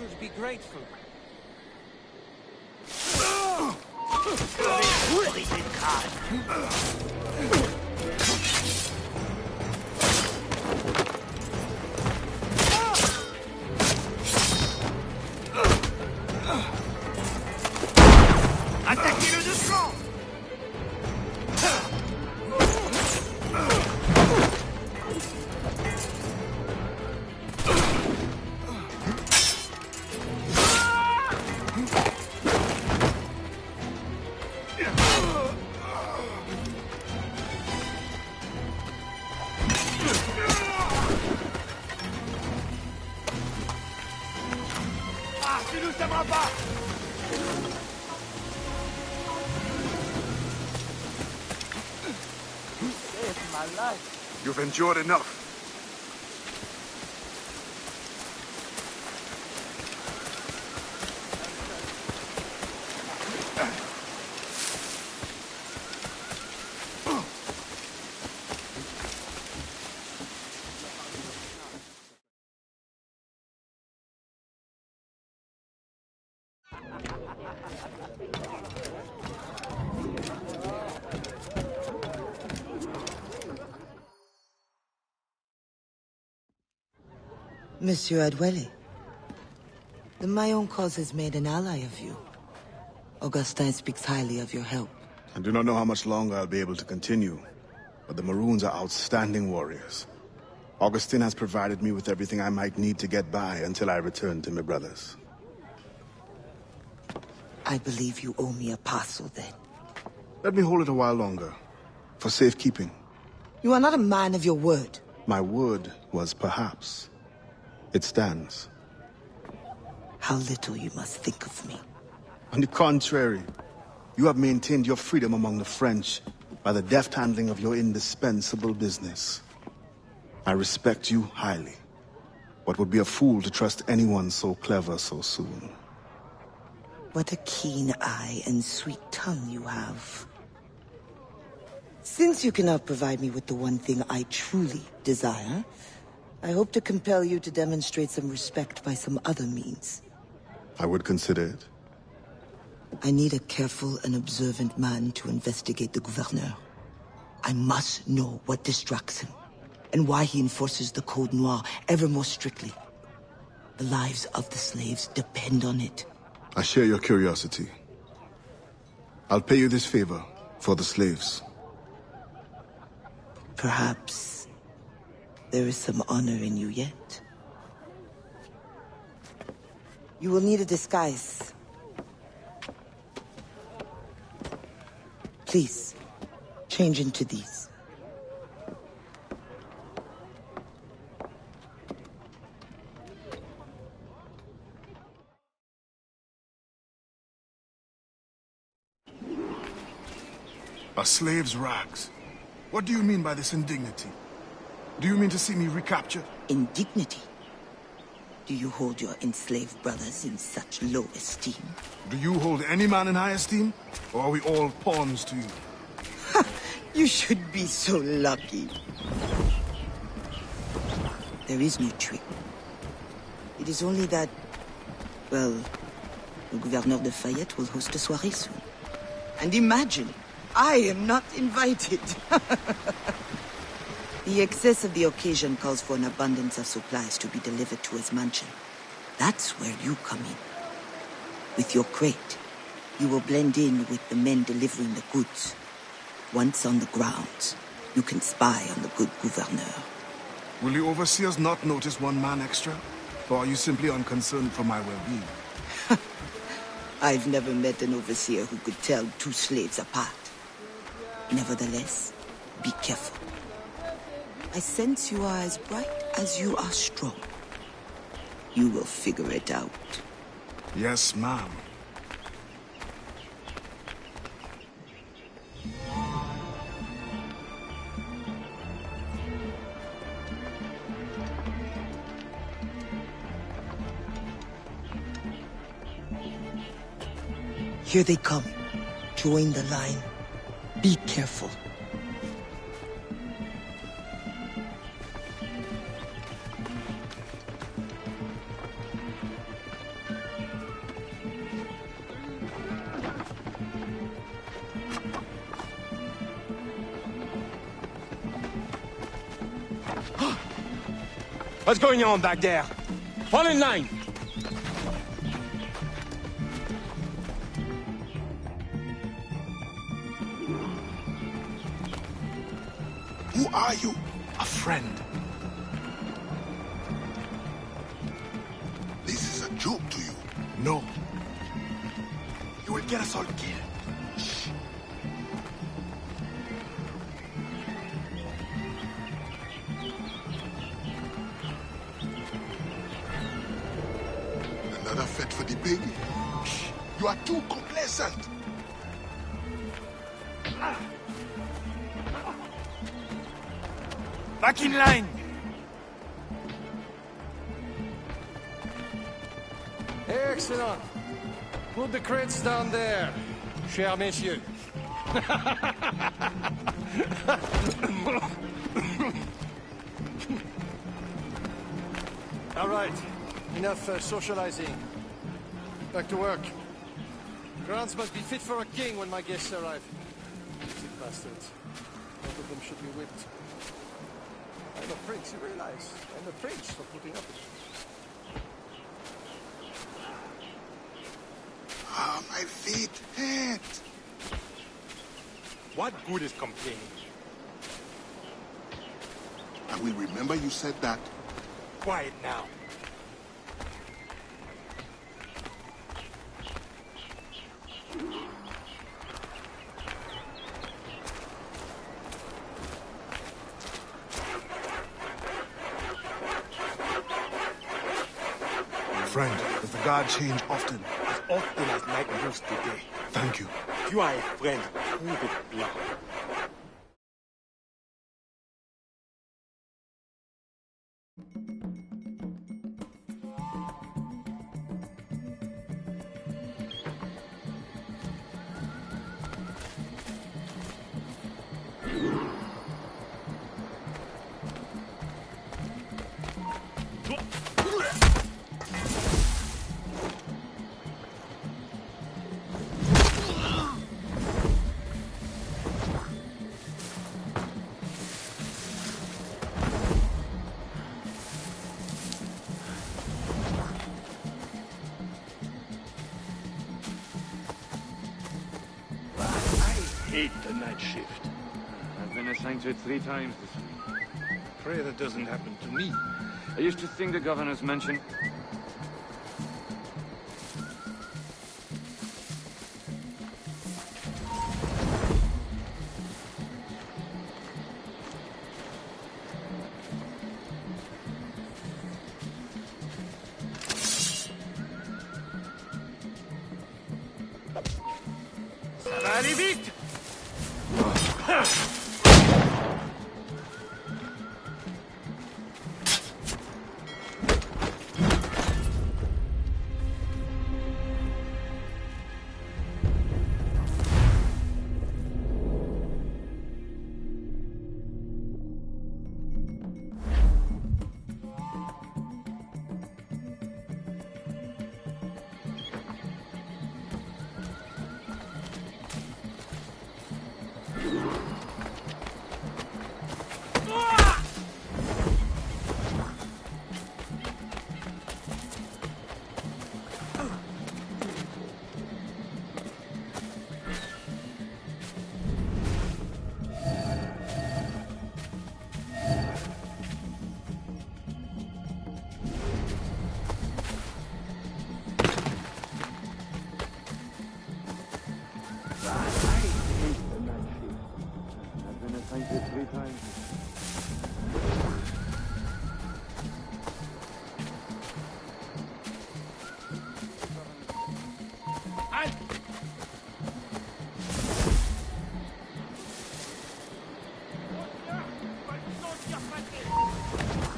should be grateful. Attaquez-le de flanc! Ah, tu nous aimeras pas! You've endured enough. Monsieur Adwele, the Mayon cause has made an ally of you. Augustin speaks highly of your help. I do not know how much longer I'll be able to continue, but the Maroons are outstanding warriors. Augustin has provided me with everything I might need to get by until I return to my brothers. I believe you owe me a parcel then. Let me hold it a while longer, for safekeeping. You are not a man of your word. My word was perhaps. It stands. How little you must think of me. On the contrary, you have maintained your freedom among the French by the deft handling of your indispensable business. I respect you highly, but would be a fool to trust anyone so clever so soon. What a keen eye and sweet tongue you have. Since you cannot provide me with the one thing I truly desire, I hope to compel you to demonstrate some respect by some other means. I would consider it. I need a careful and observant man to investigate the gouverneur. I must know what distracts him, and why he enforces the Code Noir ever more strictly. The lives of the slaves depend on it. I share your curiosity. I'll pay you this favor for the slaves. Perhaps there is some honor in you yet. You will need a disguise. Please, change into these. A slave's rags. What do you mean by this indignity? Do you mean to see me recaptured? Indignity? Do you hold your enslaved brothers in such low esteem? Do you hold any man in high esteem? Or are we all pawns to you? You should be so lucky. There is no trick. It is only that, well, the Gouverneur de Fayette will host a soirée soon. And imagine, I am not invited. The excess of the occasion calls for an abundance of supplies to be delivered to his mansion. That's where you come in. With your crate, you will blend in with the men delivering the goods. Once on the grounds, you can spy on the good gouverneur. Will the overseers not notice one man extra? Or are you simply unconcerned for my well-being? I've never met an overseer who could tell two slaves apart. Nevertheless, be careful. I sense you are as bright as you are strong. You will figure it out. Yes, ma'am. Here they come. Join the line. Be careful. What's going on back there? Fall in line! Who are you? A friend. This is a joke to you. No. You will get us all killed. Shh. Another fete for the baby. Shh. You are too complacent. Back in line! Excellent. Put the crates down there, chers messieurs. All right, enough socializing. Back to work. Grounds must be fit for a king when my guests arrive. Sick bastards. Both of them should be whipped. I'm a prince, you realize? I'm a prince for putting up with it. Ah, my feet hurt. What good is complaining? I will remember you said that. Quiet now. Friend, does the guard change often? As often as night moves today. Thank you. You are a friend. Prove it now. I hate the night shift. I've been assigned to it 3 times this week. Pray that doesn't happen to me. I used to think the governor's mentioned... Ça va aller vite! I've been assigned to it 3 times.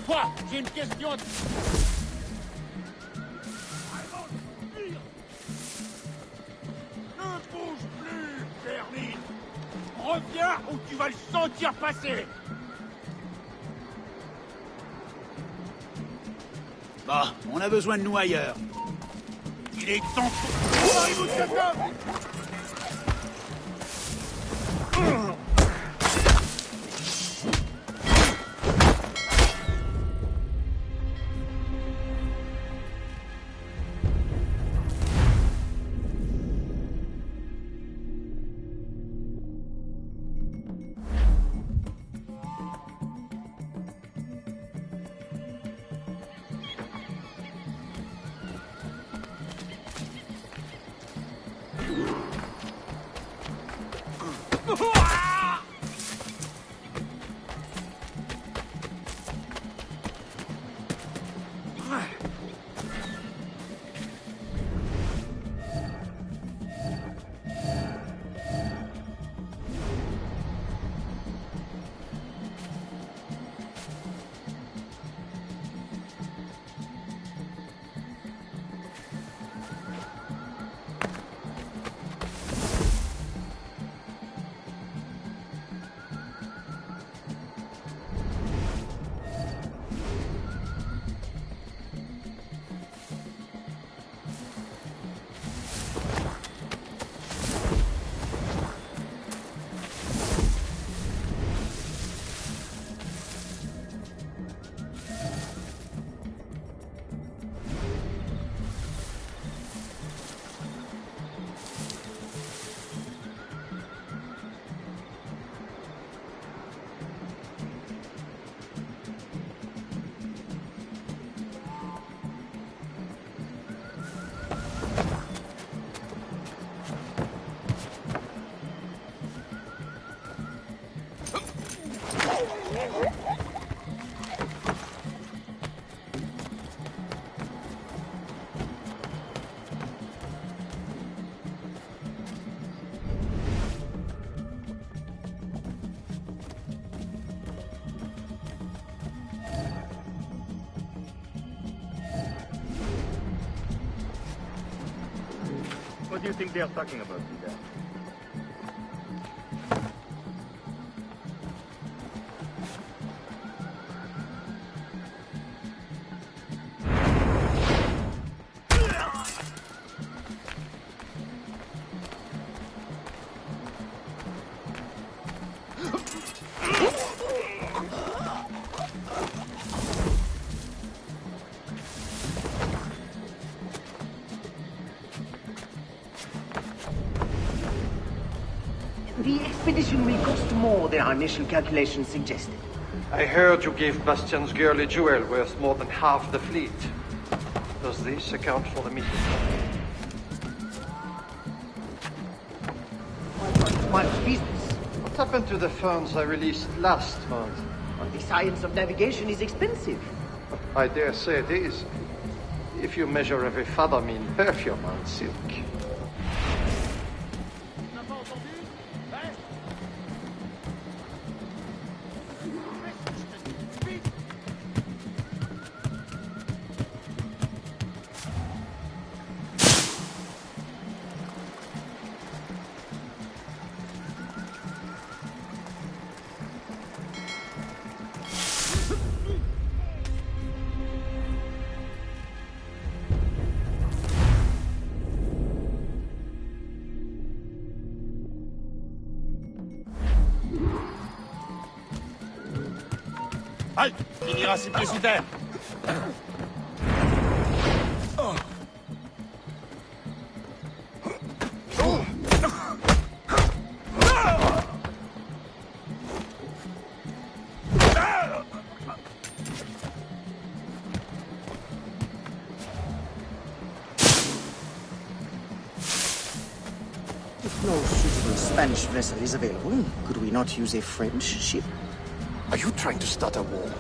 Quoi? J'ai une question. Ne bouge plus, Vermine. Reviens ou tu vas le sentir passer. Bah, on a besoin de nous ailleurs. Il est temps. Oh, il vous tient là. What do you think they are talking about, Peter? The expedition will cost more than our initial calculations suggested. I heard you gave Bastian's girl a jewel worth more than half the fleet. Does this account for the meeting? My business What happened to the funds I released last month? on the science of navigation is expensive. I dare say it is. If you measure every fathom in perfume and silk. Halt! Finira ses pieds sous terre! If no suitable Spanish vessel is available, could we not use a French ship? Are you trying to start a war?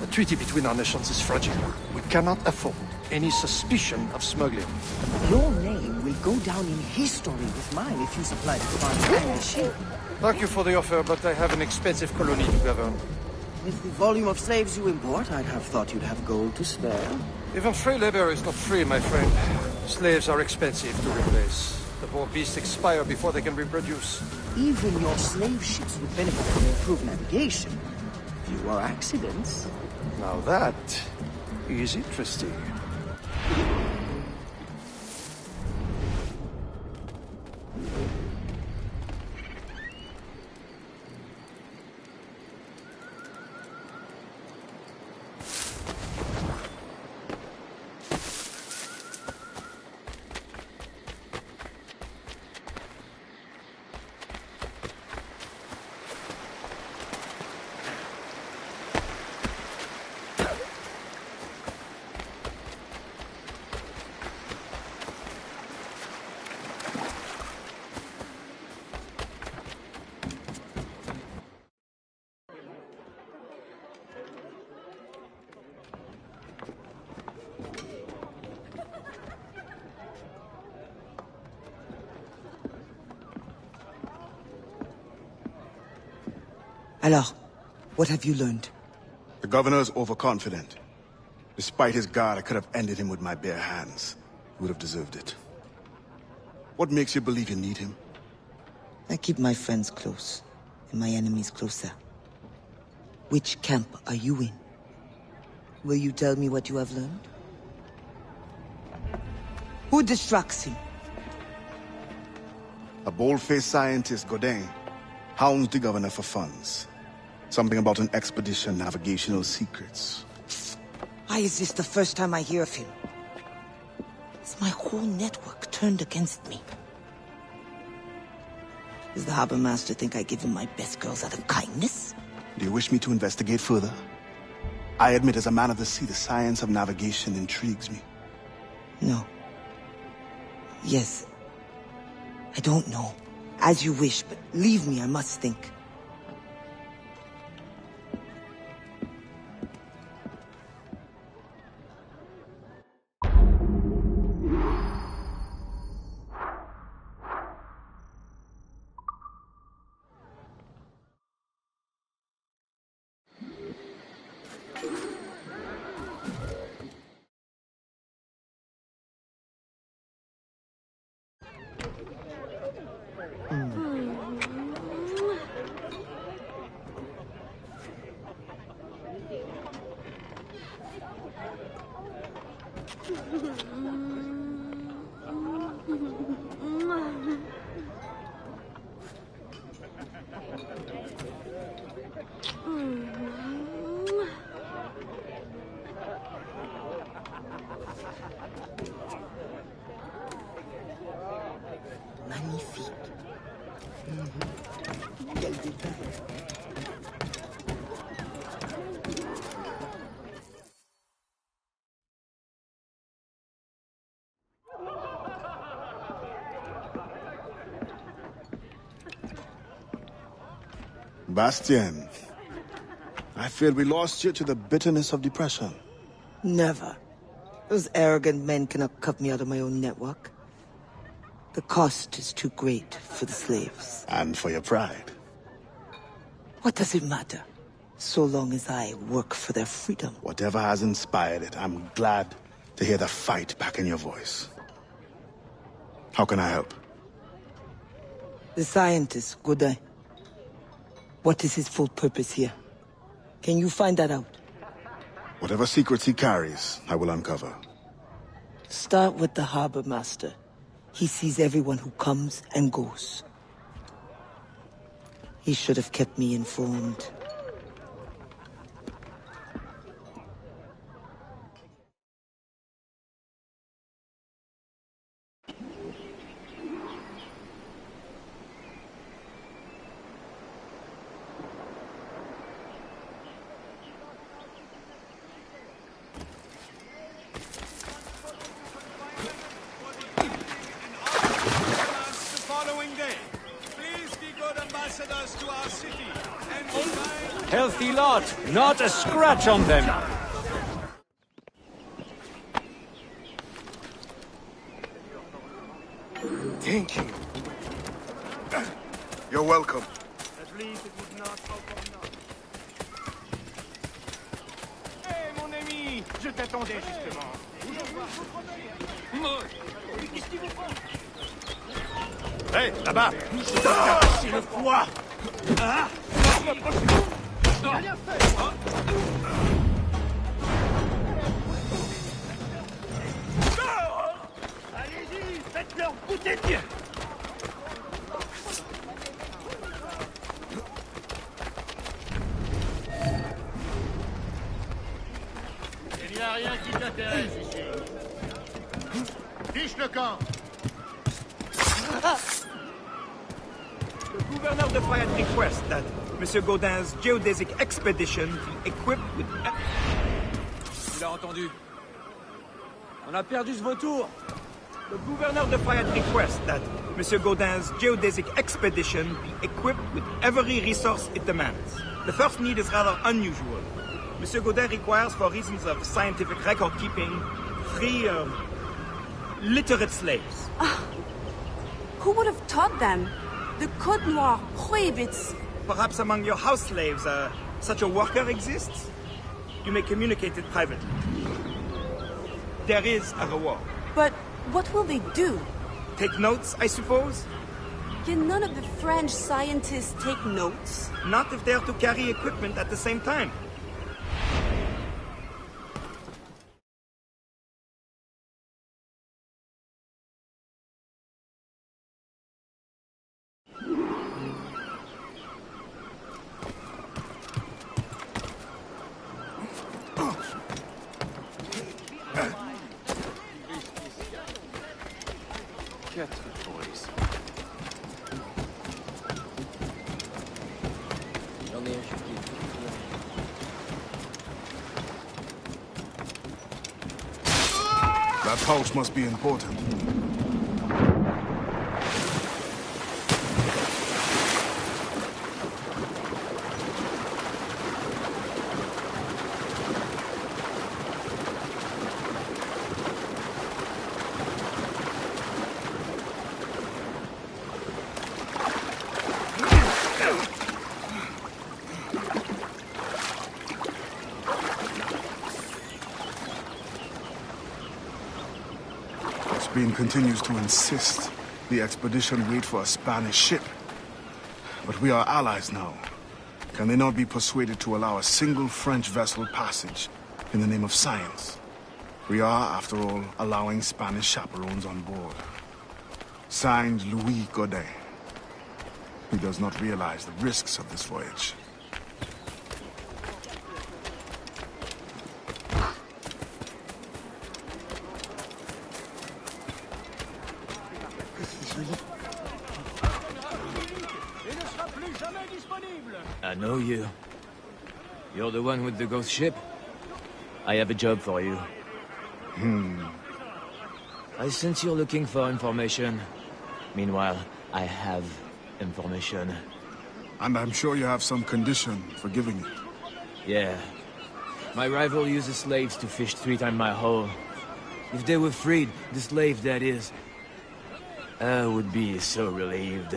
The treaty between our nations is fragile. We cannot afford any suspicion of smuggling. Your name will go down in history with mine if you supply the funds and the ship. Thank you for the offer, but I have an expensive colony to govern. With the volume of slaves you import, I'd have thought you'd have gold to spare. Even free labor is not free, my friend. Slaves are expensive to replace. The poor beasts expire before they can reproduce. Even your slave ships would benefit from improved navigation. Fewer accidents. Now that is interesting. Alors, what have you learned? The governor is overconfident. Despite his guard, I could have ended him with my bare hands. He would have deserved it. What makes you believe you need him? I keep my friends close, and my enemies closer. Which camp are you in? Will you tell me what you have learned? Who distracts him? A bold-faced scientist, Godin, hounds the governor for funds. Something about an expedition, navigational secrets. Why is this the first time I hear of him? Is my whole network turned against me? Does the harbor master think I give him my best girls out of kindness? Do you wish me to investigate further? I admit, as a man of the sea, the science of navigation intrigues me. No. Yes. I don't know. As you wish, but leave me, I must think. Magnifique. Quel détail. Bastien, I feared we lost you to the bitterness of depression. Never. Those arrogant men cannot cut me out of my own network. The cost is too great for the slaves. And for your pride. What does it matter? So long as I work for their freedom. Whatever has inspired it, I'm glad to hear the fight back in your voice. How can I help? The scientist, Godin. What is his full purpose here? Can you find that out? Whatever secrets he carries, I will uncover. Start with the harbor master. He sees everyone who comes and goes. He should have kept me informed. Healthy lot, not a scratch on them. Thank you. You're welcome. At least it was not out. Hé, mon ami, je t'attendais justement. Qu'est-ce qu'il vous prend? Hé, là-bas! C'est le foie! Ah! Rien fait! Allez-y, faites-leur goûter de pied! Il n'y a rien qui t'intéresse ici. Fiche le camp! The gouverneur de Fayette requests that Monsieur Gaudin's geodesic expedition be equipped with... Tu l'as entendu. On a perdu ce vautour. The gouverneur de Fayette requests that Monsieur Gaudin's geodesic expedition be equipped with every resource it demands. The first need is rather unusual. Monsieur Gaudin requires, for reasons of scientific record-keeping, 3, literate slaves. Who would have taught them? The Code Noir prohibits... Perhaps among your house slaves, such a worker exists? You may communicate it privately. There is a reward. But what will they do? Take notes, I suppose? Can none of the French scientists take notes? Not if they are to carry equipment at the same time. That pouch must be important. Spain continues to insist the expedition wait for a Spanish ship. But we are allies now. Can they not be persuaded to allow a single French vessel passage in the name of science? We are, after all, allowing Spanish chaperones on board. Signed, Louis Godet. He does not realize the risks of this voyage. I know you. You're the one with the ghost ship? I have a job for you. I sense you're looking for information. Meanwhile, I have information. And I'm sure you have some condition for giving it. Yeah. My rival uses slaves to fish 3 times my haul. If they were freed, the slave that is, I would be so relieved.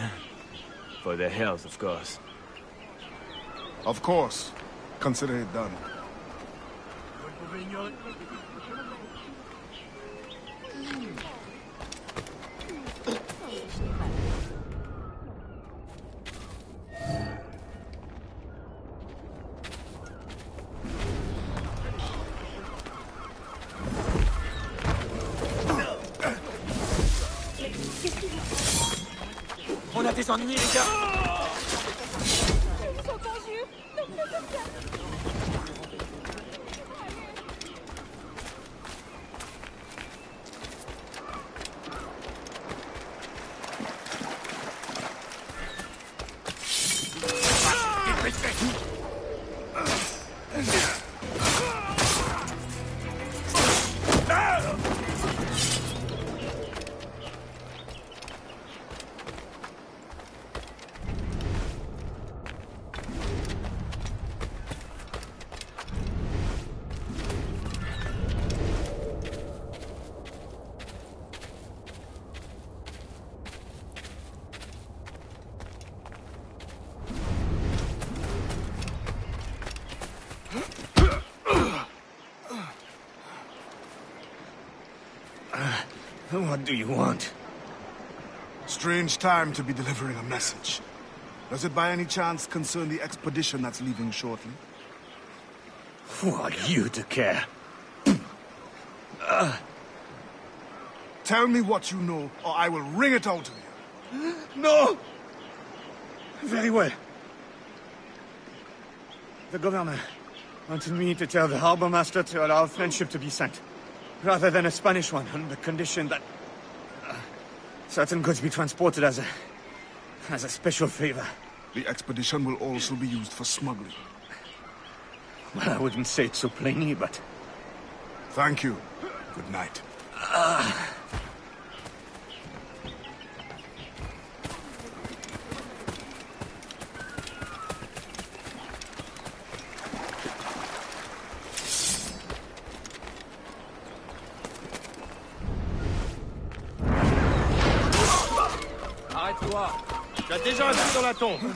For their health, of course. Of course. Consider it done. On a des ennuis, les gars. What do you want? Strange time to be delivering a message. Does it by any chance concern the expedition that's leaving shortly? Who are you to care? Tell me what you know, or I will wring it out of you. No! Very well. The governor wanted me to tell the harbor master to allow a French ship to be sent, rather than a Spanish one, on the condition that certain goods be transported as a special favor. The expedition will also be used for smuggling. Well, I wouldn't say it so plainly, but... Thank you. Good night. Arrête-toi. Tu as déjà un coup dans la tombe.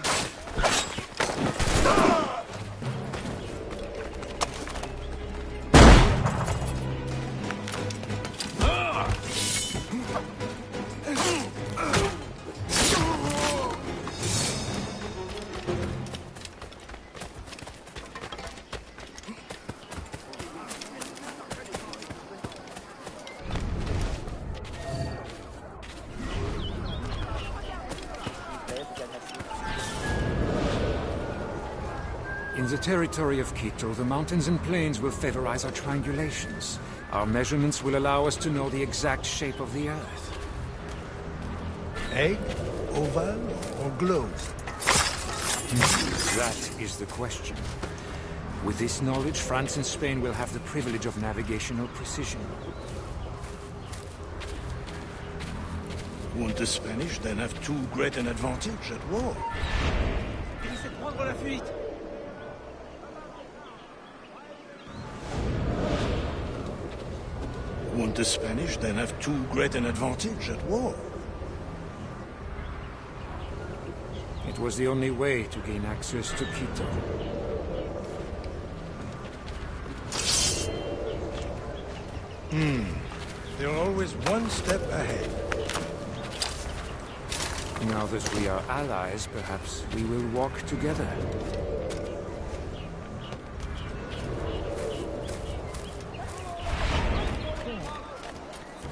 In the territory of Quito, the mountains and plains will favorize our triangulations. Our measurements will allow us to know the exact shape of the Earth. Egg, oval, or globe? That is the question. With this knowledge, France and Spain will have the privilege of navigational precision. Won't the Spanish then have too great an advantage at war? Il essaie de prendre la fuite. Won't the Spanish then have too great an advantage at war? It was the only way to gain access to Quito. They're always one step ahead. Now that we are allies, perhaps we will walk together.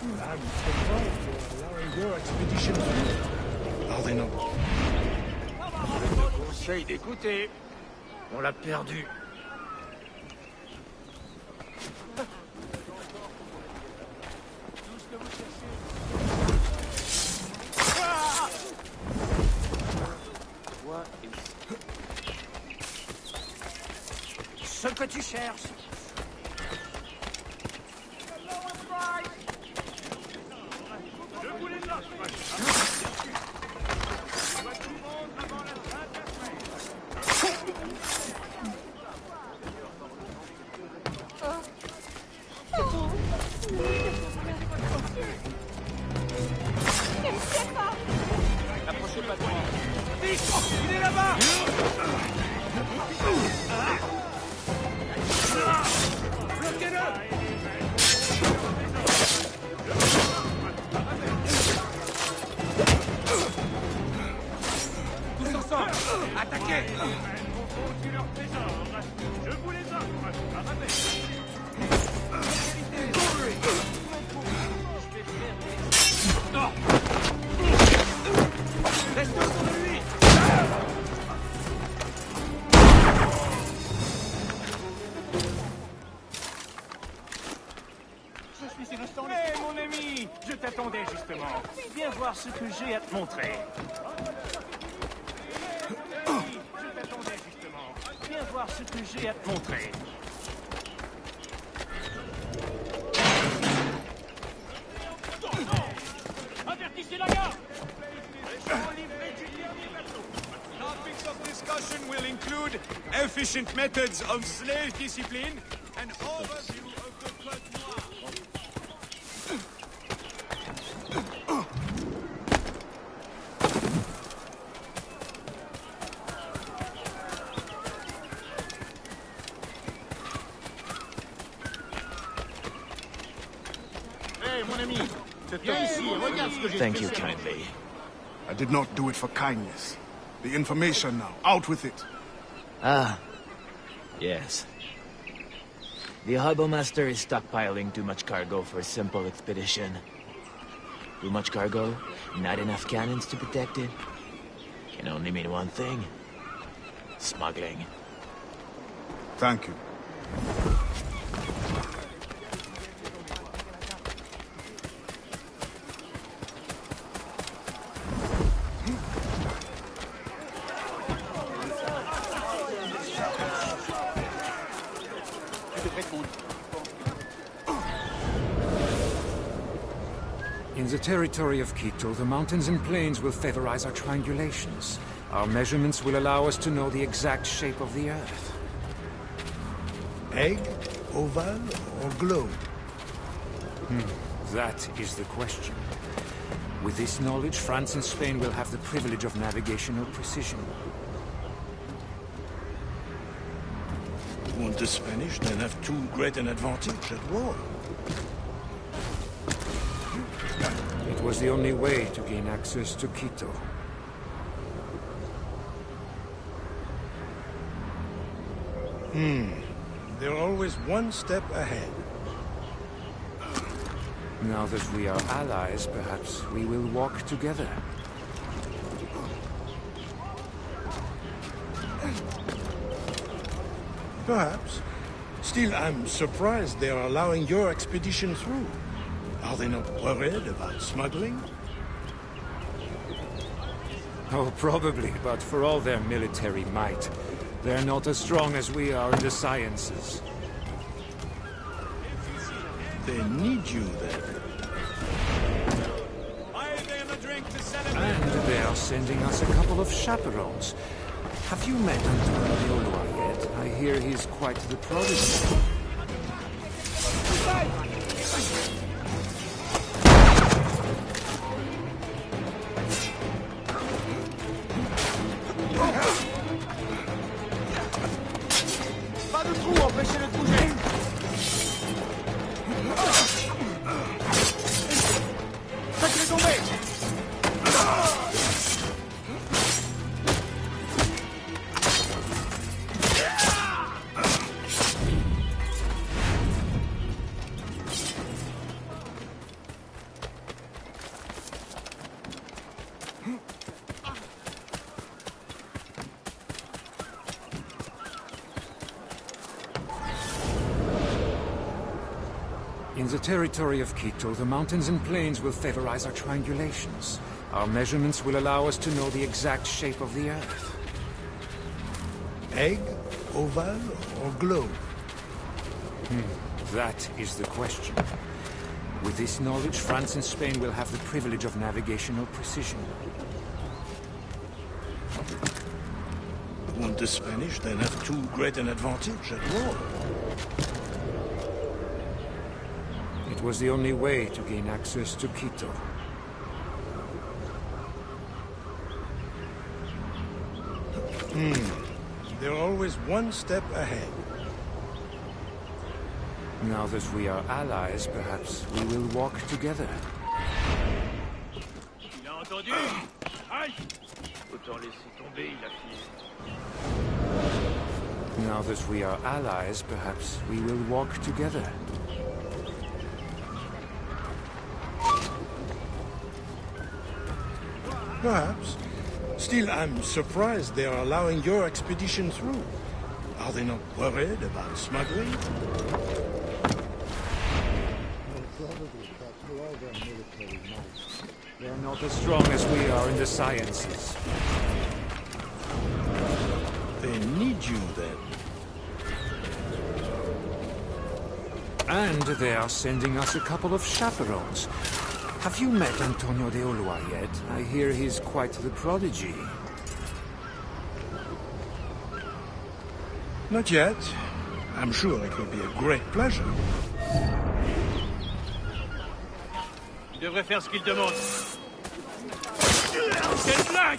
I'm surprised they're allowing your expedition through. Are they not? Je te conseille d'écouter. On l'a perdu. Ce que tu cherches. Approchez pas de moi. Vite, il est là-bas. Bloquez-le. Tous ensemble, attaquez. Leur trésor. Je vous les offre. À rabais. Restez autour de lui. Je suis innocent. Hé, mon ami, je t'attendais justement. Viens voir ce que j'ai à te montrer. Je t'attendais justement. Viens voir ce que j'ai à te montrer. Avertissez la gare. Topics of discussion will include efficient methods of slave discipline and overview of the Code Noir. Hé, mon ami, viens ici, regarde ce que j'ai fait. Thank you kindly. I did not do it for kindness. The information now. Out with it. Ah, yes. The harbor master is stockpiling too much cargo for a simple expedition. Too much cargo, not enough cannons to protect it. Can only mean one thing. Smuggling. Thank you. In the territory of Quito, the mountains and plains will favorize our triangulations. Our measurements will allow us to know the exact shape of the Earth. Egg, oval, or globe? That is the question. With this knowledge, France and Spain will have the privilege of navigational precision. Won't the Spanish then have too great an advantage at war? It was the only way to gain access to Quito. They're always one step ahead. Now that we are allies, perhaps we will walk together. Perhaps. Still, I'm surprised they are allowing your expedition through. Are they not worried about smuggling? Oh, probably, but for all their military might, they're not as strong as we are in the sciences. They need you then. And they are sending us a couple of chaperones. Have you met Antonio yet? I hear he's quite the prodigy. Pas de trou, empêchez-le de bouger. Faites-les tomber. In the territory of Quito, the mountains and plains will favorize our triangulations. Our measurements will allow us to know the exact shape of the Earth. Egg, oval, or globe? That is the question. With this knowledge, France and Spain will have the privilege of navigational precision. Won't the Spanish then have too great an advantage at war? It was the only way to gain access to Quito. They're always one step ahead. Now that we are allies, perhaps we will walk together. Il a entendu? Aïe! Autant laisser tomber, il a fini. Now that we are allies, perhaps we will walk together. Perhaps. Still, I'm surprised they are allowing your expedition through. Are they not worried about smuggling? They are not as strong as we are in the sciences. They need you, then. And they are sending us a couple of chaperones. Have you met Antonio de Ulloa yet? I hear he's quite the prodigy. Not yet. I'm sure it will be a great pleasure. Il devrait faire ce qu'il demande. Quelle blague!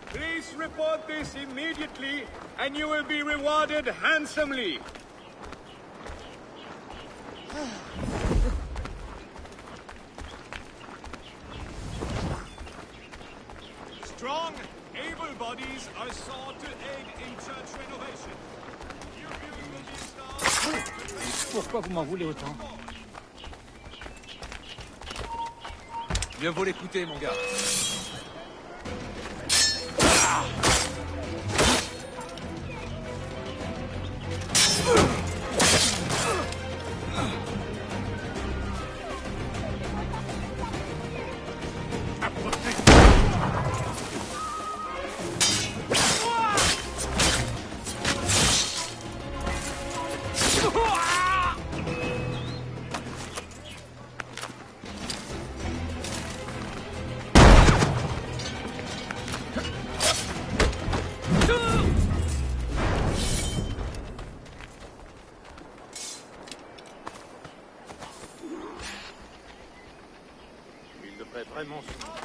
Please report this immediately, and you will be rewarded handsomely. Strong, able bodies are sought to aid in church renovation. New views will be installed. Pourquoi vous m'en voulez autant? Mieux vaut l'écouter, mon gars.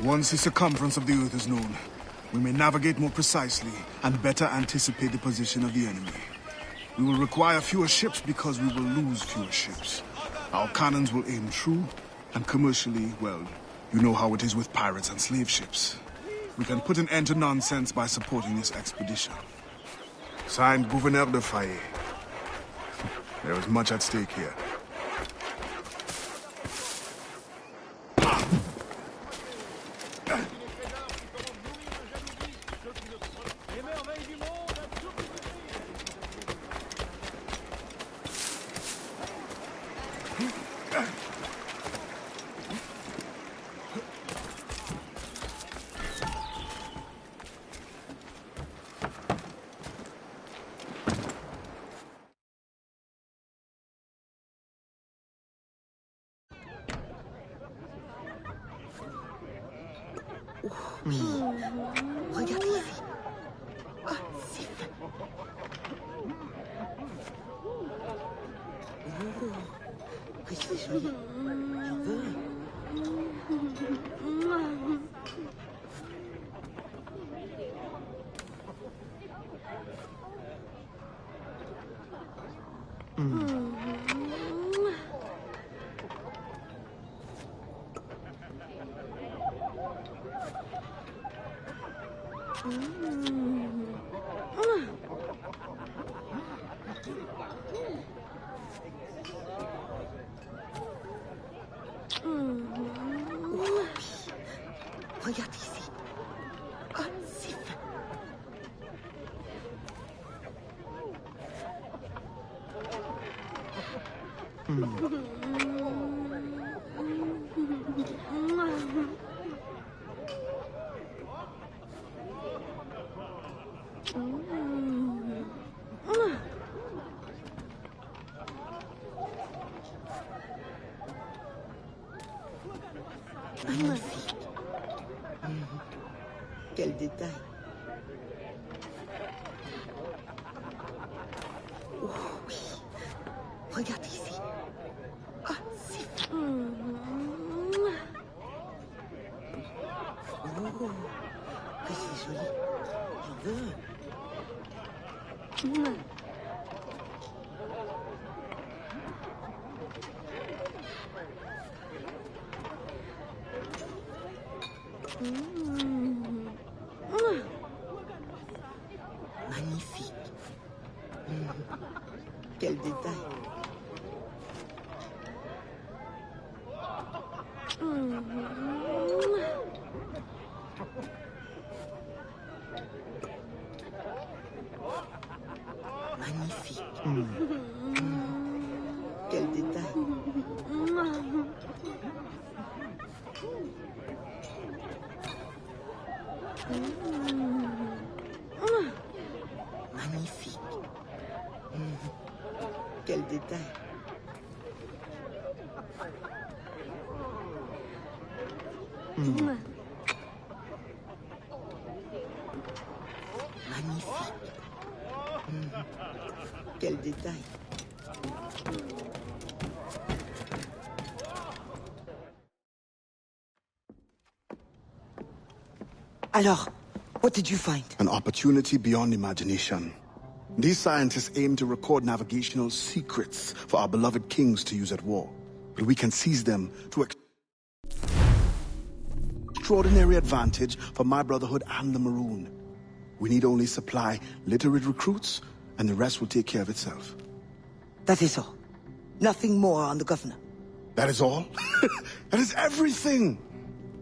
Once the circumference of the Earth is known, we may navigate more precisely and better anticipate the position of the enemy. We will require fewer ships because we will lose fewer ships. Our cannons will aim true, and commercially, well, you know how it is with pirates and slave ships. We can put an end to nonsense by supporting this expedition. Signed, Gouverneur de Fayet. There is much at stake here. Oui. Regarde les filles. Oh, c'est fin. Oh, que c'est joli. J'en veux. Regarde ici. Ah, c'est fin. Magnifique. Quel détail. Oh oui. Regarde ici. Ah, c'est fin. Oh, que c'est joli. J'en veux. Magnifique. Quel détail. Magnifique. Quel détail. Magnifique. Quel détail. Magnifique. Quel détail. Alors, what did you find? An opportunity beyond imagination. These scientists aim to record navigational secrets for our beloved kings to use at war. But we can seize them to extraordinary advantage for my brotherhood and the Maroon. We need only supply literate recruits, and the rest will take care of itself. That is all. Nothing more on the governor. That is all? That is everything!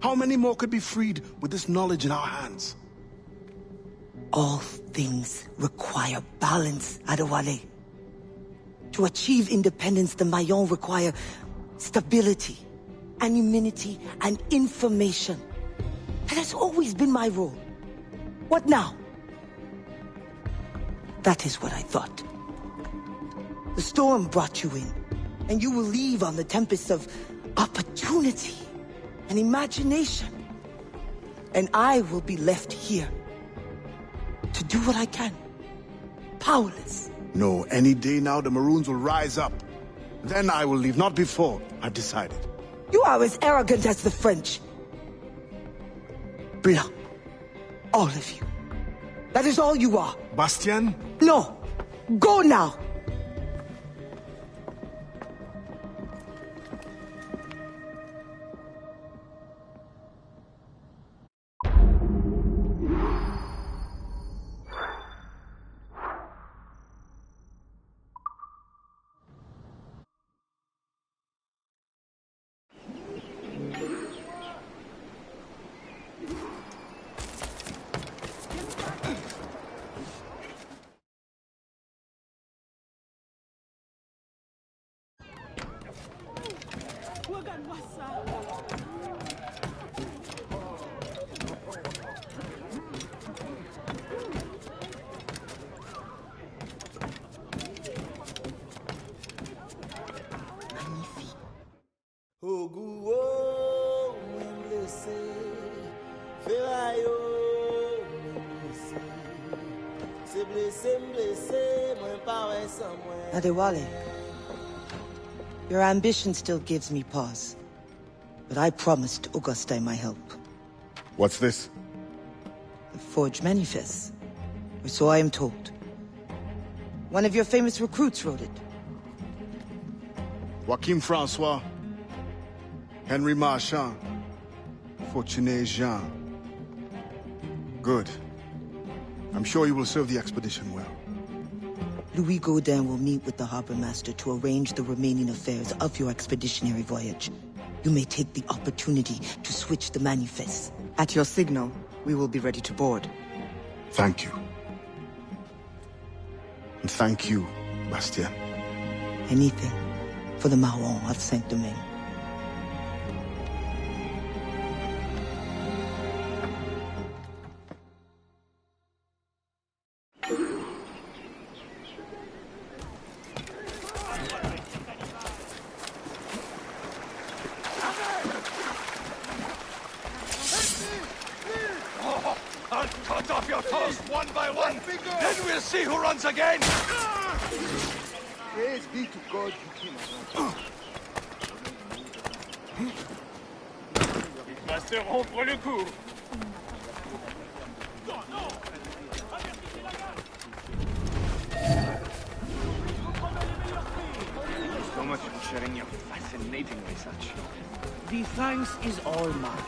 How many more could be freed with this knowledge in our hands? All things require balance, Adewale. To achieve independence, the Mayans require stability, anonymity, and information. That has always been my role. What now? That is what I thought. The storm brought you in, and you will leave on the tempest of opportunity and imagination. And I will be left here to do what I can. Powerless. No, any day now the Maroons will rise up. Then I will leave, not before. I've decided. You are as arrogant as the French. Blanc. All of you. That is all you are. Bastien? No. Go now. Adewale, your ambition still gives me pause. But I promised Auguste my help. What's this? The forged manifest. Or so I am told. One of your famous recruits wrote it. Joachim Francois, Henry Marchand, Fortuné Jean. Good. I'm sure you will serve the expedition well. Louis Gaudin will meet with the harbor master to arrange the remaining affairs of your expeditionary voyage. You may take the opportunity to switch the manifests. At your signal, we will be ready to board. Thank you. And thank you, Bastien. Anything for the Marron of Saint-Domingue. I'll cut off your toes one by one. Then we'll see who runs again. Praise be to God, you came. Il va se rompre le cou. So much for sharing your fascinating research. The thanks is all mine.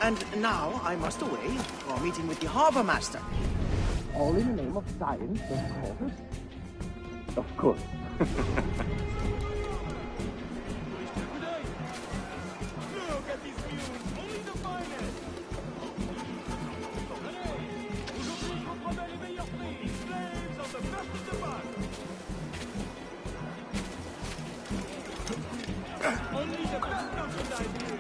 And now I must away for a meeting with the harbor master. All in the name of science, of course. Of course. Look at these views. Only the finest. Aujourd'hui, je vous promets les meilleurs prix. These slaves are the best of the bunch. Only the best merchandise here.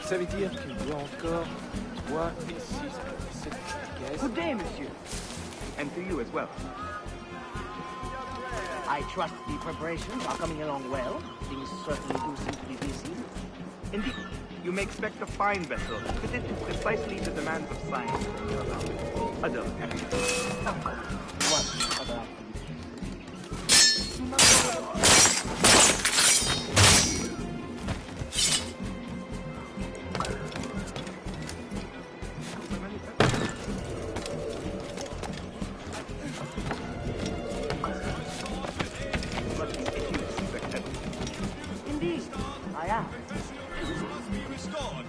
Ça veut dire qu'il doit encore 3 et 6 cette caisse. Good day, monsieur. And to you as well. I trust the preparations are coming along well. Things certainly do seem to be busy. Indeed, you may expect a fine vessel, fitted to precisely the demands of science and other activities. What other activities? Indeed, I am. Must be restored.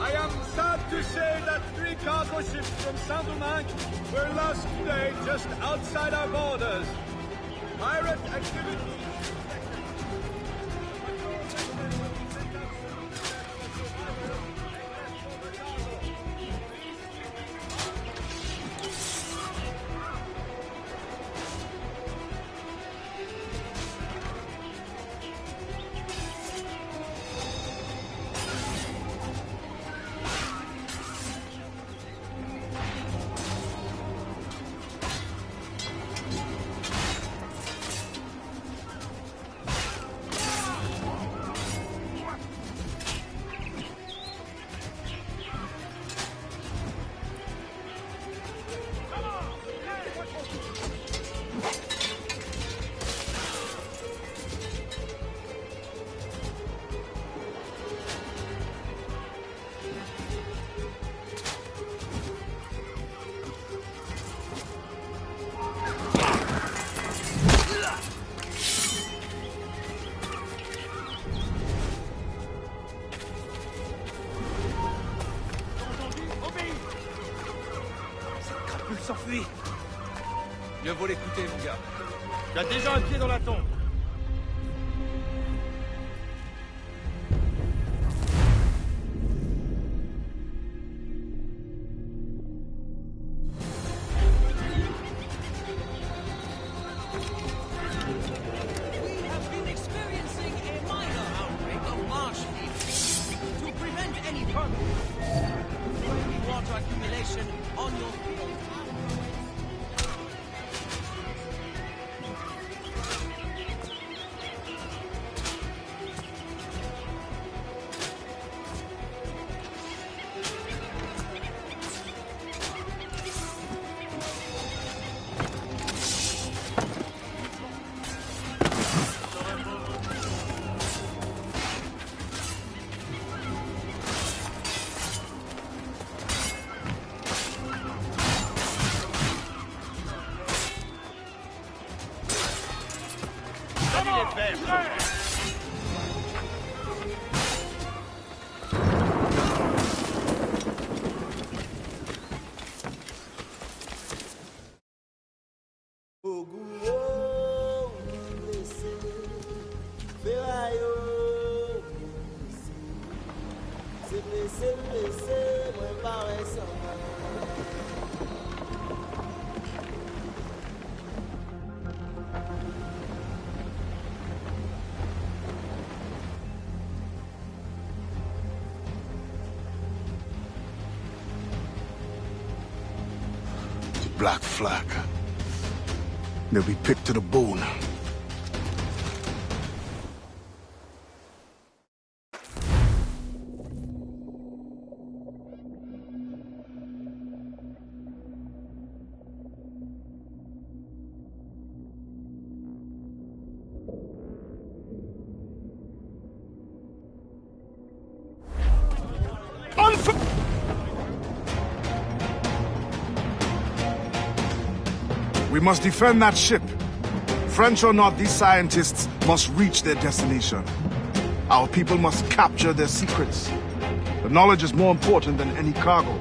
I am sad to say that 3 cargo ships from Saint-Domingue were lost today just outside our borders. Pirate activity. s'enfuit. Mieux vaut l'écouter, mon gars. Il y a déjà un pied dans la tombe. Black flag. They'll be picked to the bone. We must defend that ship. French or not, these scientists must reach their destination. Our people must capture their secrets. The knowledge is more important than any cargo.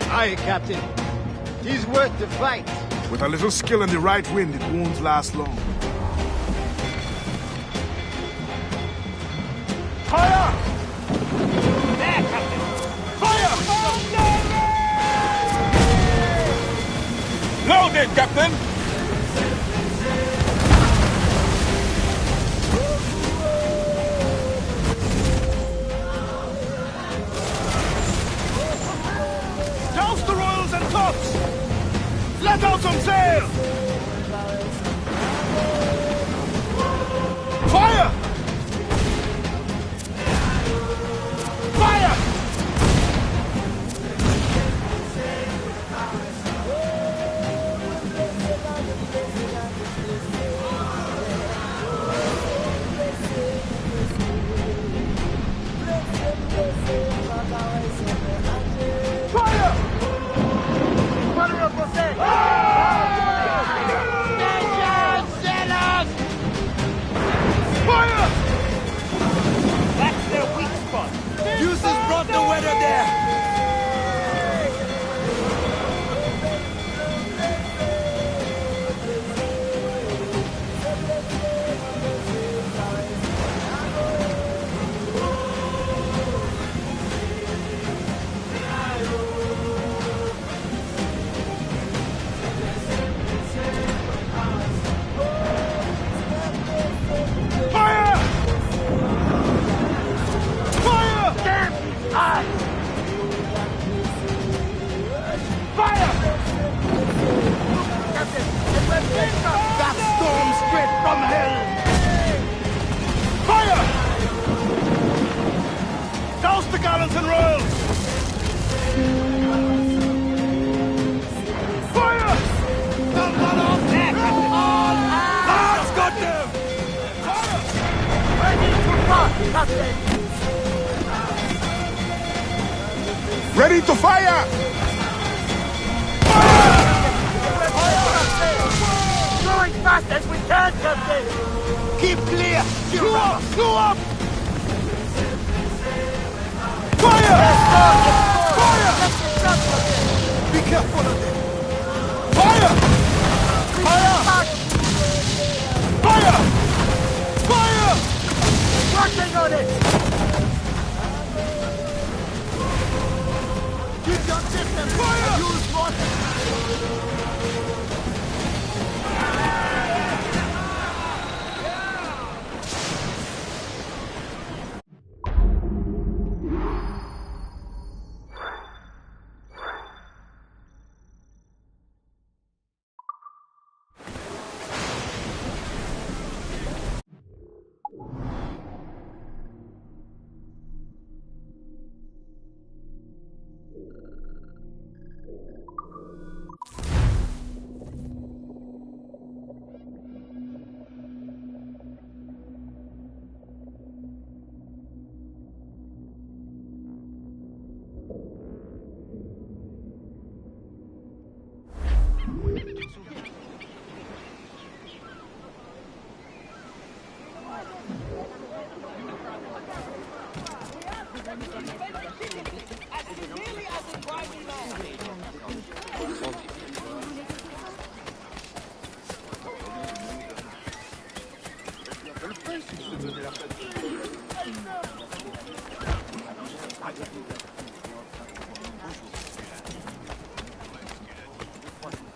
Aye, Captain. It is worth the fight. With a little skill and the right wind, it won't last long. Fire! There, Captain! Fire! Loaded, Captain! Douse the royals and tops! Let out some sail! Fire! Fire! That's their weak spot. Deuces brought the weather there. That storm straight from hell! Fire! Douse the gallants and royals! Fire! Don't run off there, Captain! Let's got them! Fire! Ready to march, Captain! Ready to fire! Going fast as we can, Captain! Keep clear! Go up! Go up! Fire! Fire! Be careful of them! Something on it! Keep your distance! Fire! Use mortar!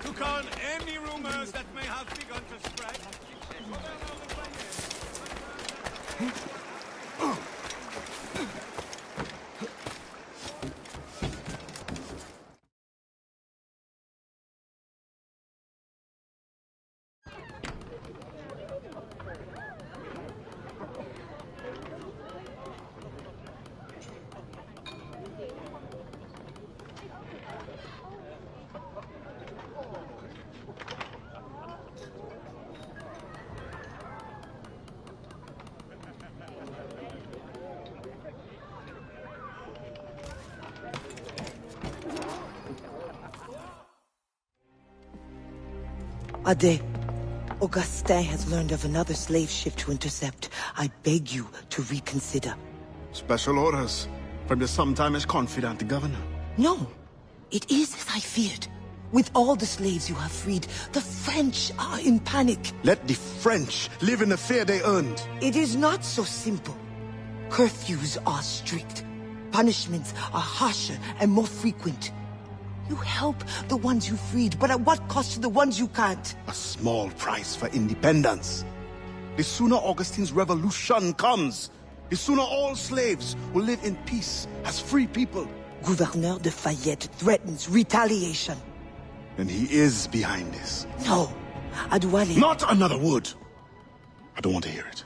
Look on any rumors that may have begun to spread. Ade, Augustin has learned of another slave ship to intercept. I beg you to reconsider. Special orders from your sometimes confidant, the governor. No, it is as I feared. With all the slaves you have freed, the French are in panic. Let the French live in the fear they earned. It is not so simple. Curfews are strict. Punishments are harsher and more frequent. You help the ones you freed, but at what cost to the ones you can't? A small price for independence. The sooner Augustine's revolution comes, the sooner all slaves will live in peace as free people. Gouverneur de Fayette threatens retaliation. And he is behind this. No, Adouale. Not another word. I don't want to hear it.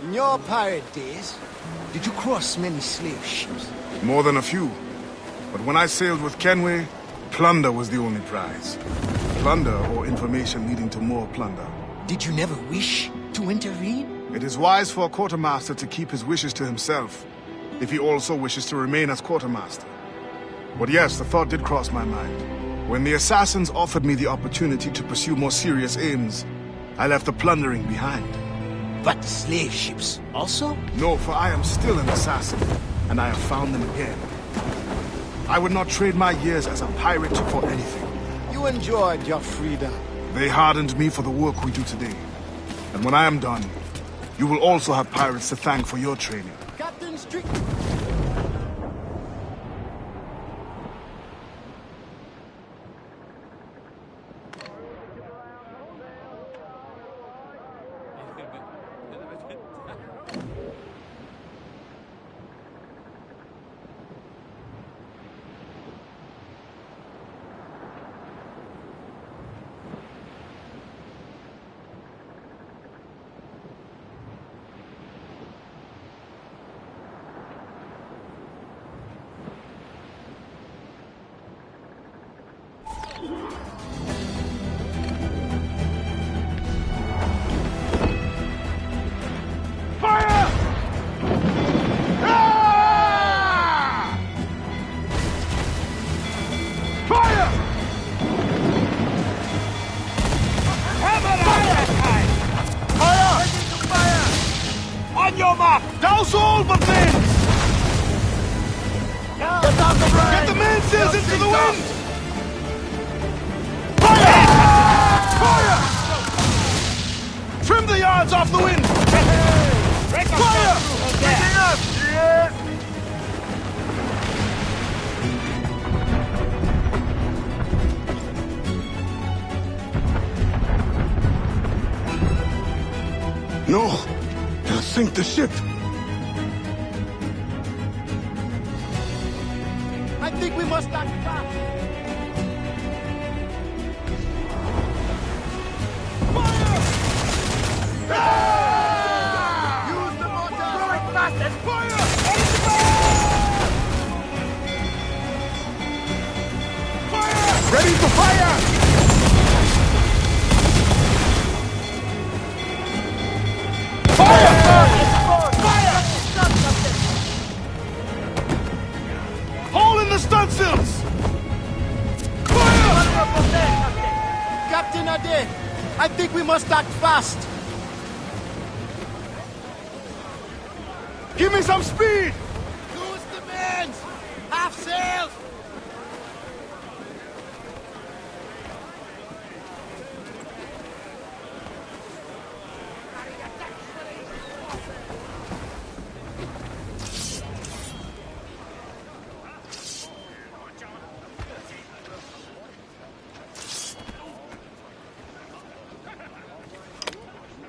In your pirate days, did you cross many slave ships? More than a few. But when I sailed with Kenway, plunder was the only prize. Plunder or information leading to more plunder. Did you never wish to intervene? It is wise for a quartermaster to keep his wishes to himself, if he also wishes to remain as quartermaster. But yes, the thought did cross my mind. When the assassins offered me the opportunity to pursue more serious aims, I left the plundering behind. But the slave ships also? No, for I am still an assassin, and I have found them again. I would not trade my years as a pirate for anything. You enjoyed your freedom. They hardened me for the work we do today. And when I am done, you will also have pirates to thank for your training. Captain Street. Douse all but men! Get the mainsails into the wind! Fire! Fire! Trim the yards off the wind! Fire! Picking up! Yes! No! They'll sink the ship! I think we must act fast. Use the motor! Throw it fast and fire! Fire! Ready for fire! Fire! Fire! Hole in the stunsails! Fire! Captain Ade, I think we must act fast. Give me some speed! Lose the men! Half sails!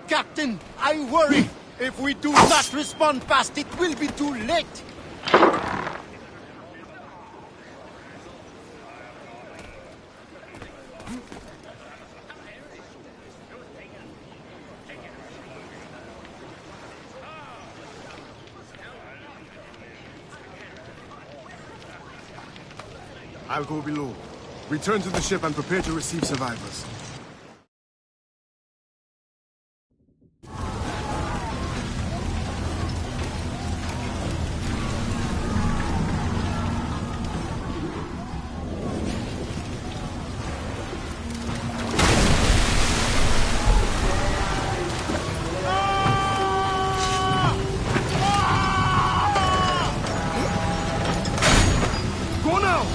Captain, I worry. If we do not respond fast, it will be too late. I'll go below. Return to the ship and prepare to receive survivors. Go now!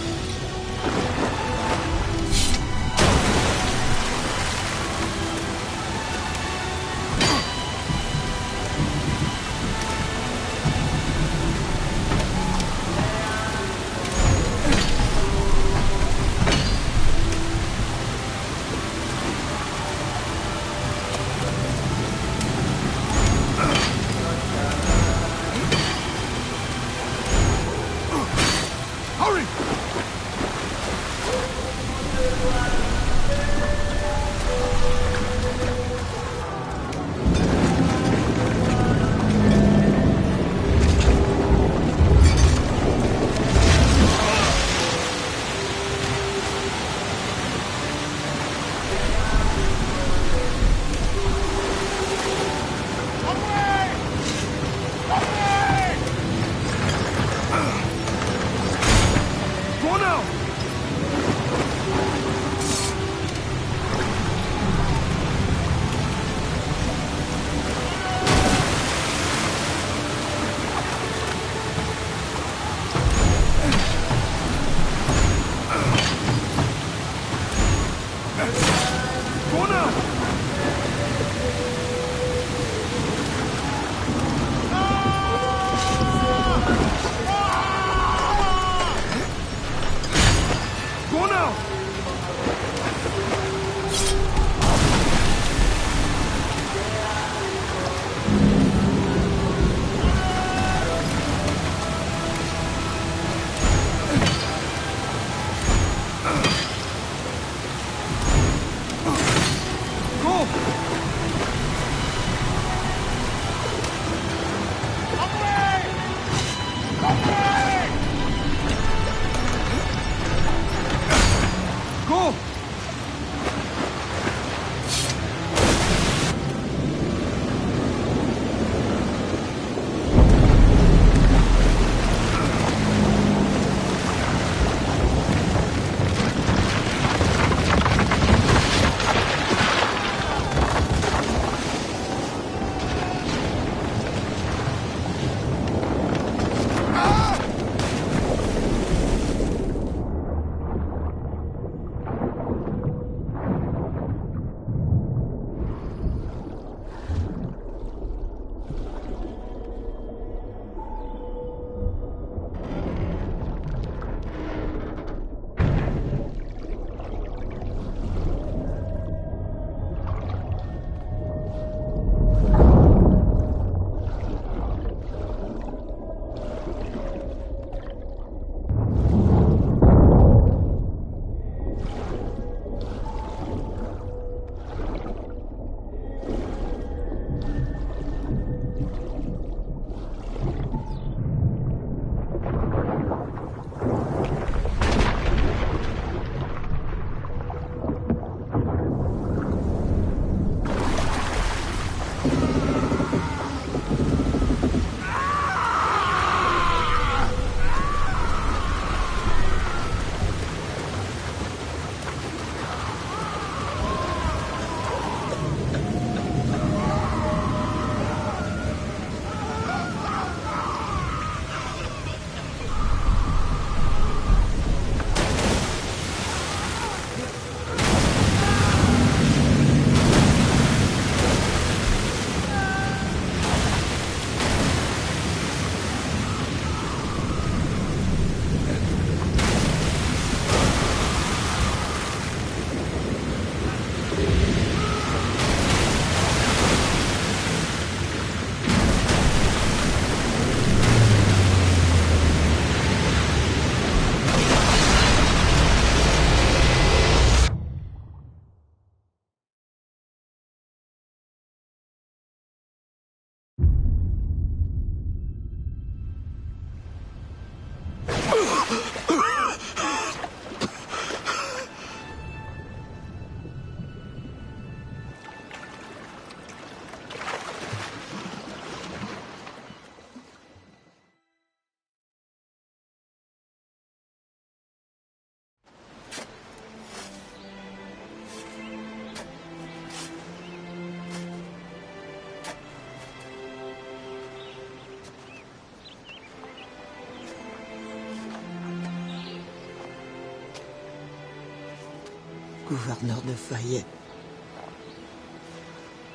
Gouverneur de Fayette.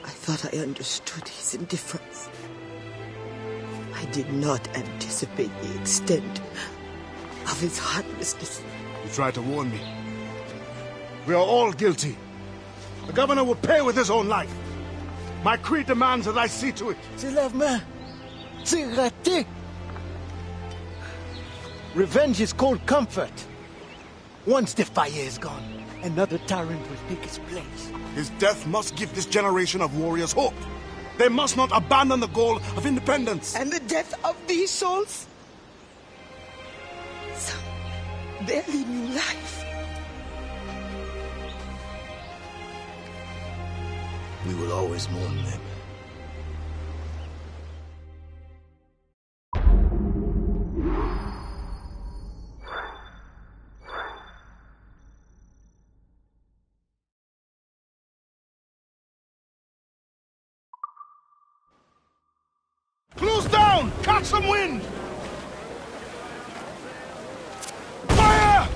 I thought I understood his indifference. I did not anticipate the extent of his heartlessness. You tried to warn me. We are all guilty. The governor will pay with his own life. My creed demands that I see to it. C'est la main. C'est raté. Revenge is cold comfort. Once the fire is gone, another tyrant will take his place. His death must give this generation of warriors hope. They must not abandon the goal of independence. And the death of these souls? Some barely new life. We will always mourn them. Close down! Catch some wind! Fire!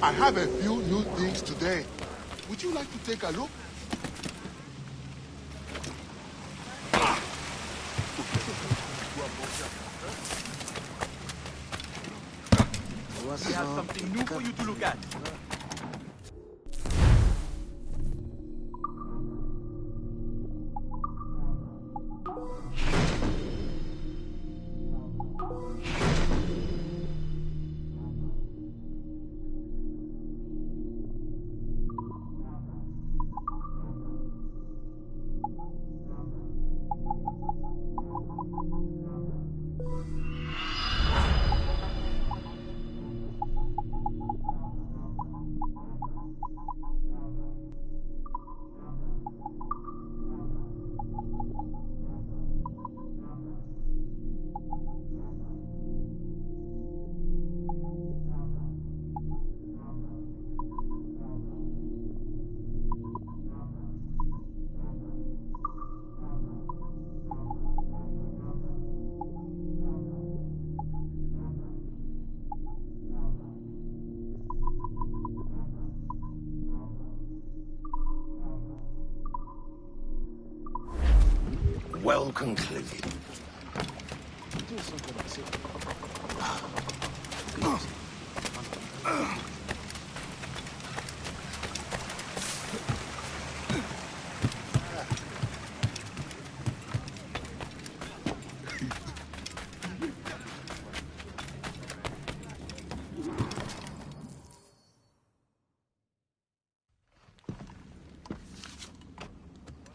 I have a few new things today. Would you like to take a look? We have something new for you to look at. Well concluded.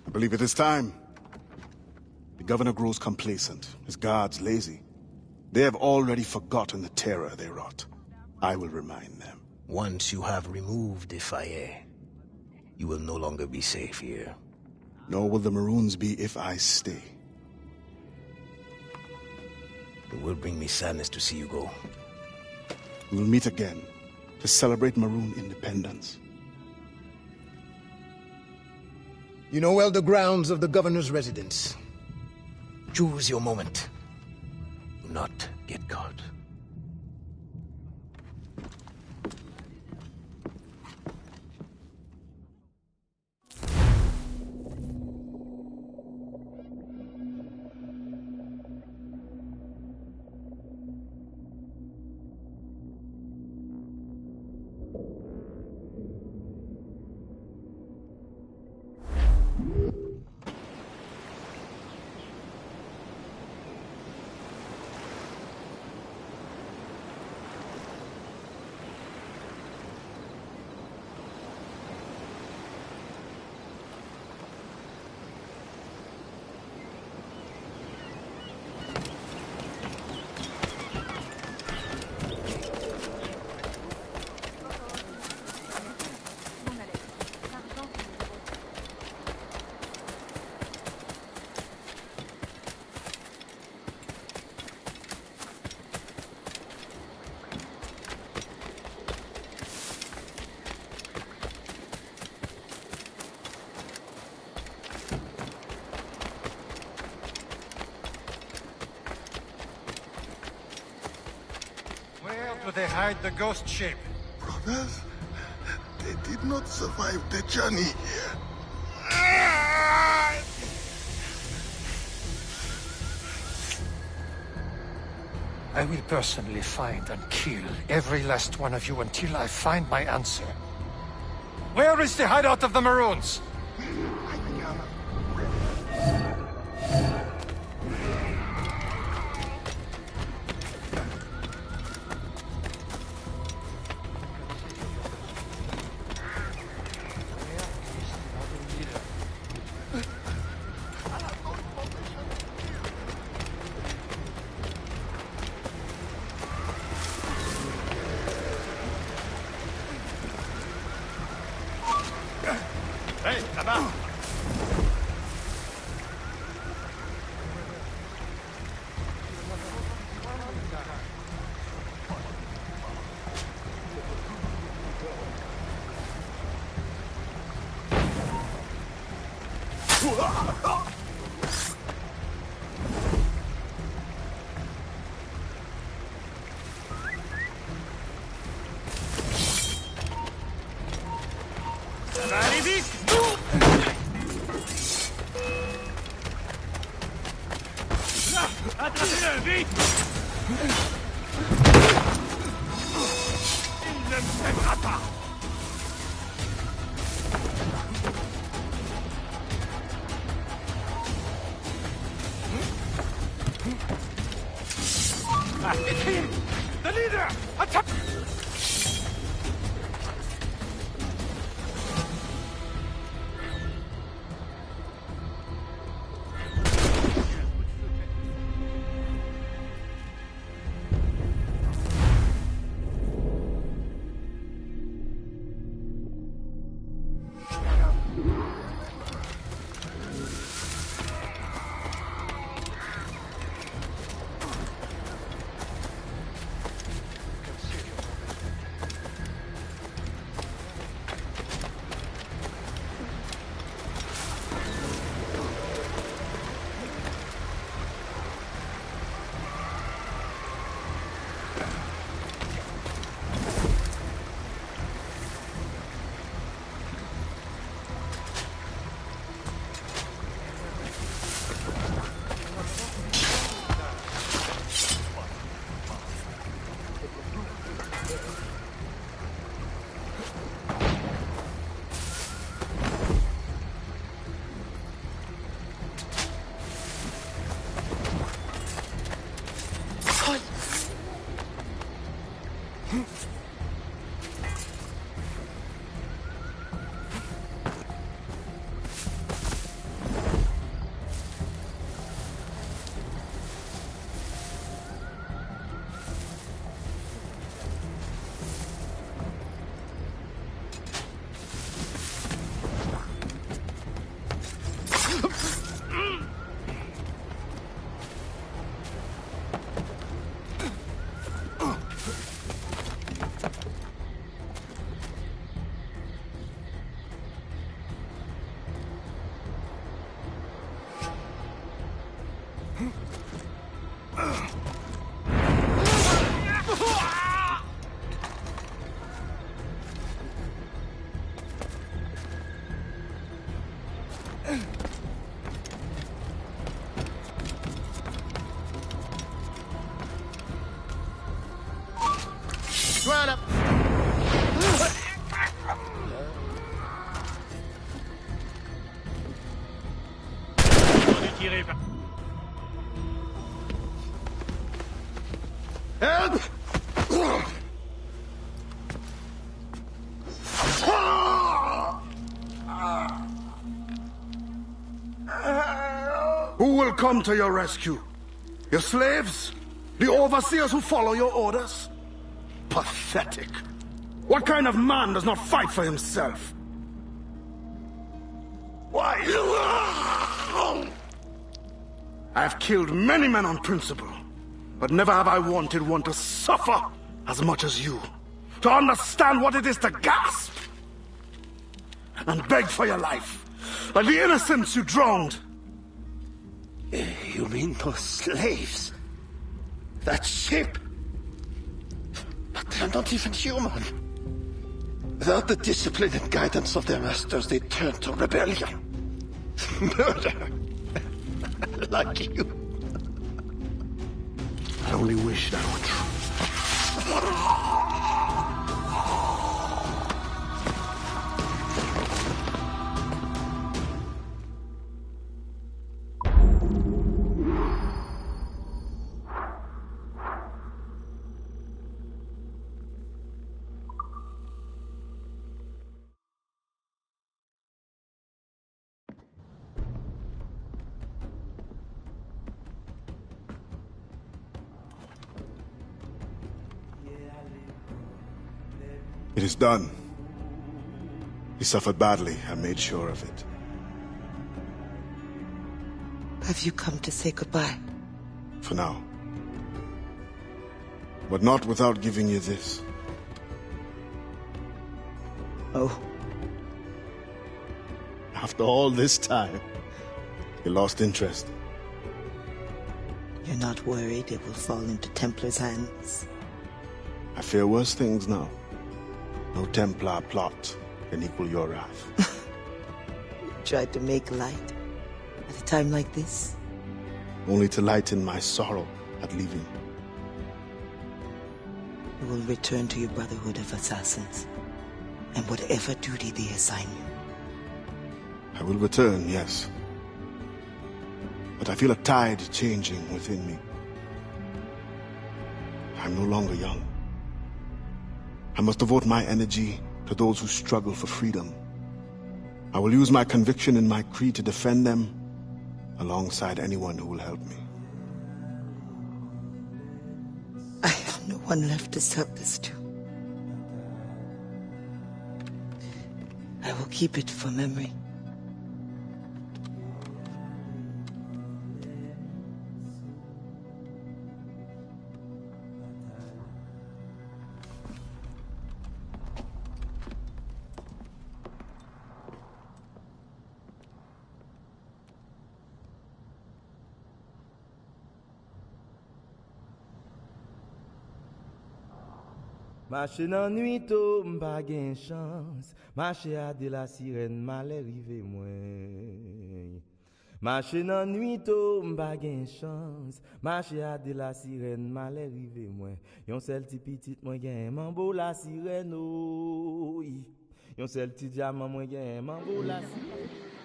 I believe it is time. The governor grows complacent, his guards lazy. They have already forgotten the terror they wrought. I will remind them. Once you have removed the fire, you will no longer be safe here. Nor will the Maroons be if I stay. It will bring me sadness to see you go. We will meet again to celebrate Maroon independence. You know well the grounds of the governor's residence. Choose your moment. Do not get caught. Do they hide the ghost ship? Brothers, they did not survive the journey. I will personally find and kill every last one of you until I find my answer. Where is the hideout of the Maroons? Hey, là-bas! Allez vite! Là! Attrapez-le, vite! Il ne me s'aimera pas! Ah, it's him! The leader! Attack! Swell up! Help! Who will come to your rescue? Your slaves? The overseers who follow your orders? Pathetic. What kind of man does not fight for himself? Why? I have killed many men on principle, but never have I wanted one to suffer as much as you. To understand what it is to gasp and beg for your life, like the innocents you drowned. You mean those slaves? That ship? But they're not even human. Without the discipline and guidance of their masters, they turn to rebellion. Murder. Like you. I only wish that were true. It is done. He suffered badly. I made sure of it. Have you come to say goodbye? For now. But not without giving you this. Oh. After all this time, you lost interest. You're not worried it will fall into Templar's hands? I fear worse things now. No Templar plot can equal your wrath. You tried to make light at a time like this? Only to lighten my sorrow at leaving. You will return to your Brotherhood of Assassins, and whatever duty they assign you. I will return, yes. But I feel a tide changing within me. I'm no longer young. I must devote my energy to those who struggle for freedom. I will use my conviction and my creed to defend them alongside anyone who will help me. I have no one left to sell this to. I will keep it for memory. Marcher dans nuit tôt, m'pa gen chance. Marcher à de la sirène, malheur rive moins. Marcher dans nuit tôt, m'pa gen chance. Marcher à de la sirène, malheur rive moins. Yon sel ti petit moi gen mambo la sirène, oh. Yon sel ti diamant moi gen mambo la sirène.